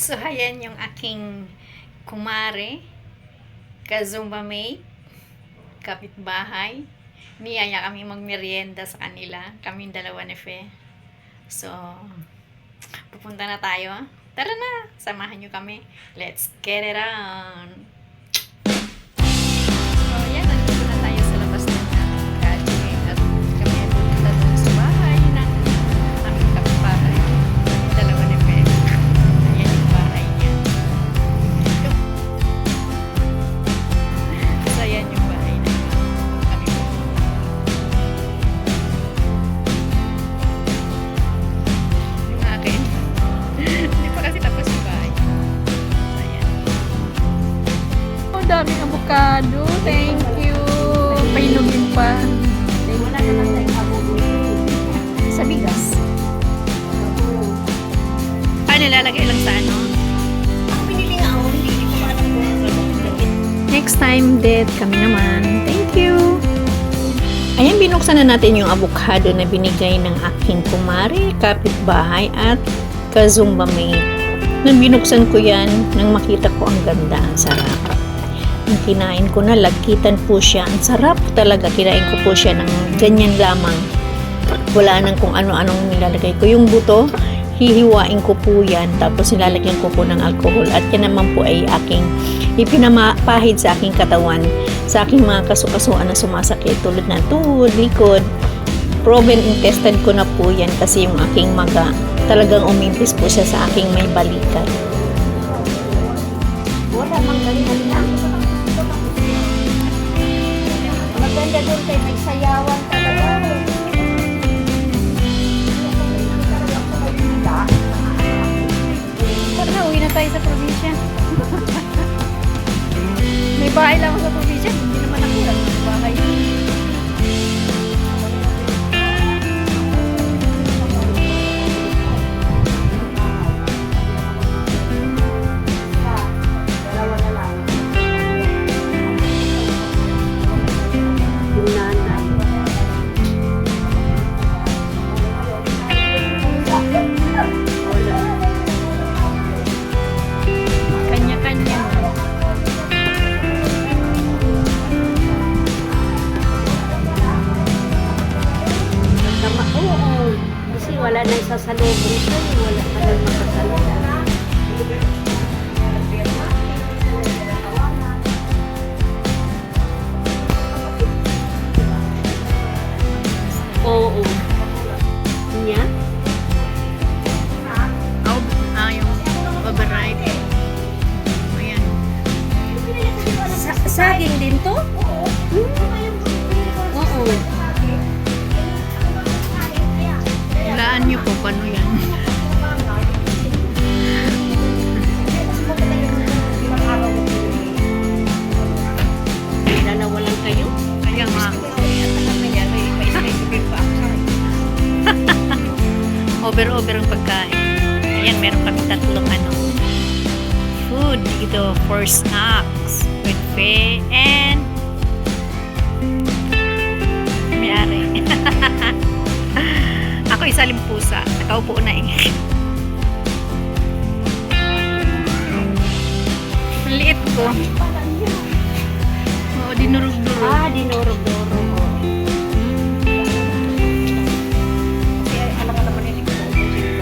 So, ayan yung aking kumare, ka-Zumba mate, kapitbahay. Niyaya kami magmerienda sa kanila. Kaming dalawa ni Fe. So, pupunta na tayo. Tara na! Samahan nyo kami. Let's get it on! So, ayan. Nandito na tayo sa labas ng gadget. At kami ay pupunta doon sa bahay ng aming kapitbahay. Dalawa ni Fe. Ayan yung bahay niya. So, ayan yung bahay niya. Kami po. Yung akin. Hindi pa kasi tapos yung bahay. So, ayan. Oh, daming avocado. Thank you. Painugin pa. Wala naman tayong kabubuhay. Sa bigas. Paano lalagay lang sa ano? Ang pinili nga ako, hindi ko pa alam kung ano. Next time, date kami naman. Thank you. Ayan, binuksan na natin yung avocado na binigay ng aking kumare, kapitbahay at ka-Zumba mate. Nung binuksan ko yan, nang makita ko ang ganda, ang sarap. Nung kinain ko na, lagkitan po siya. Ang sarap talaga. Kinain ko po siya ng ganyan lamang. Wala nang kung ano-anong nilalagay ko. Yung buto, hihiwain ko po yan. Tapos nilalagyan ko po ng alcohol. At yan naman po ay aking ipinapahid sa aking katawan. Sa aking mga kasukasuan na sumasakit. Tulad na tuhod, likod. Proven and tested ko na po yan. Kasi yung aking maga, talagang umimpis po siya sa aking may balikat. Wala mang galingan lang. Maganda doon kayo, may sayawan talaga. Tara, uwi na tayo sa probinsya. May bahay lang ako sa probinsya. Hindi naman ako lang may bahay. Dalawa na lang. Yung nanay. Kanya-kanya. Tama, oo. Kasi wala na isasalubong siya. Wala ka lang makasalubong. Oo. Niya? Yung override. Ayan. Saging din to? Oo. Hulaan niyo po kung ano yan. Dalawa lang kayo? Kaya nga. Over ang pagkain. Ayan, meron kami tatlong food dito for snacks with Fe and may-ari. Ako isa limpusa. Nakaupo na eh. Ang liit ko. Oo, dinurog-durog. Ah, dinurog-durog. Kasi alam ka naman yung likod.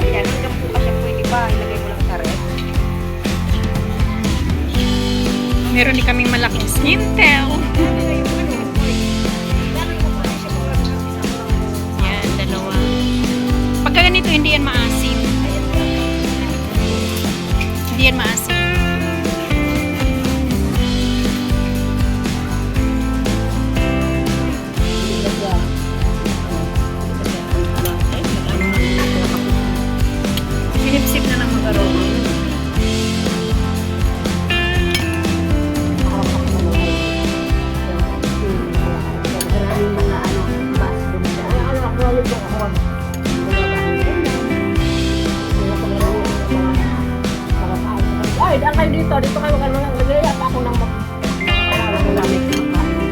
Kaya hanggang po kasi pwede ba, ilagay mo lang sa ref. Meron din kaming malaking Snintel. Yan, dalawa. Pagka ganito, hindi yan maasim. Hindi yan maasim. Sinipsip na ng mag-aroma. Ay, daan kayo dito. Dito kayo ka lang. Nagaya pa ako ng gamit na makain.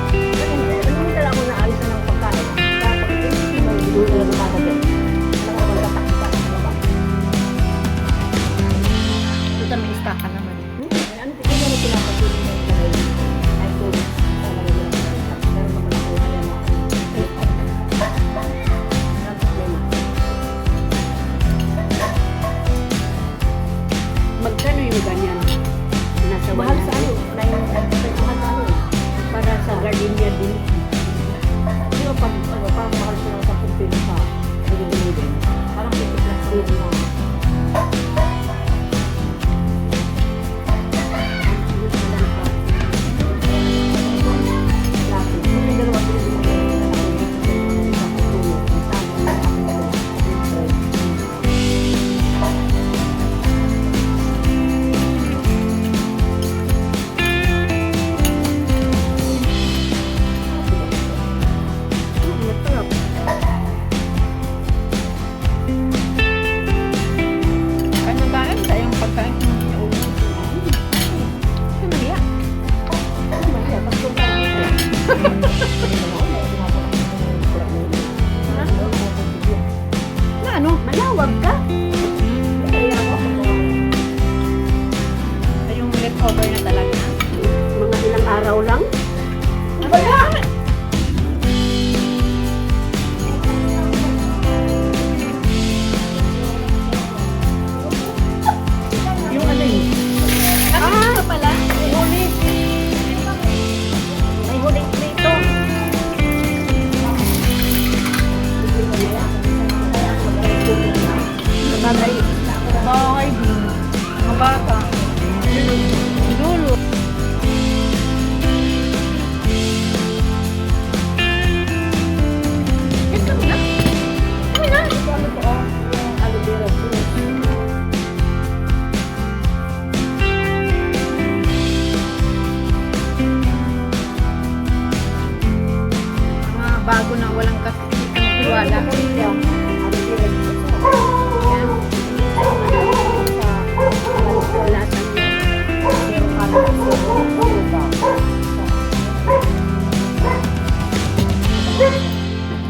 Hindi na ako naalisan ng pagkain. Tapos, hindi mo talaga makakagay. Alam ko magkatakita. Ito may istaka naman. Ano tingin mo pinapatuloy mo yung gawin? Ay, kung talaga yun. Meron naman ako alam na. Magkano yung ganyan? Nasa mahal sa ano? Mahal sa ano? Para sa gardenia din. Di ba pag parang mahal sila sa pagpili sa din. Parang 50 plus din na. Ano ba? Ano sa yung pagkain? Ano maniya? Na ano? Malawag ka? Kaya ako Yung leftover na talaga. mga ilang araw lang. Wala! Yung ano yun? Ah! Pala? May huli. May huli dito. Bagay. Bagay din. Mga bata. Dulo. Ito na. Kami na. Aloe vera juice. Mga bago na walang katiwala.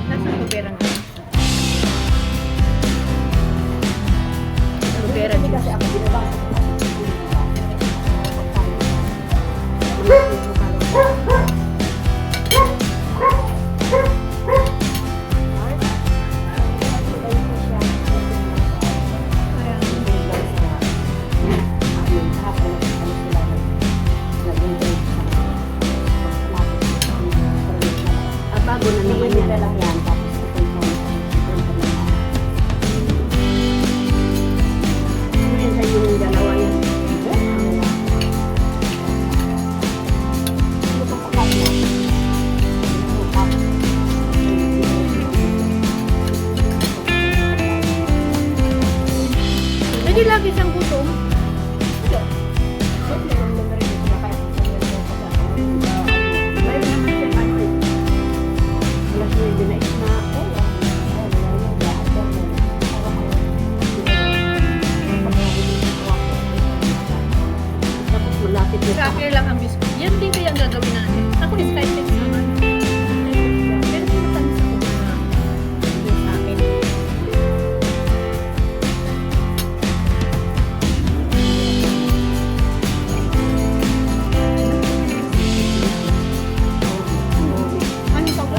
Nasa kubera na. Kubera juice. Bago na naman yan. Tapos yun sa yung dalawa yun. Ano pa pakain mo? Hindi lagi siyang gutom. Cracker lang ang biscuit. Yan din kaya ang gagawin natin. Ako is kahit text naman. Pero sinatamis ako na yung sa akin. Ano ito ko?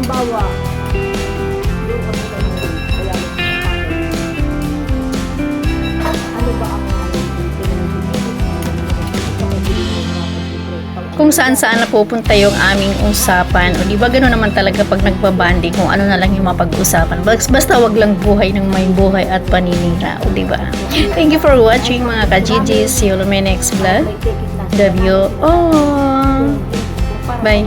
halimbawa, yung ano na yun, kaya ano ba ang Kung saan-saan napupunta yung aming usapan. O di ba gano'n naman talaga pag nagbabanding kung ano na lang yung mapag-usapan. Basta wag lang buhay ng may buhay at paninira. O di ba? Thank you for watching mga ka-GG. See you on my next vlog. Love you all. Bye.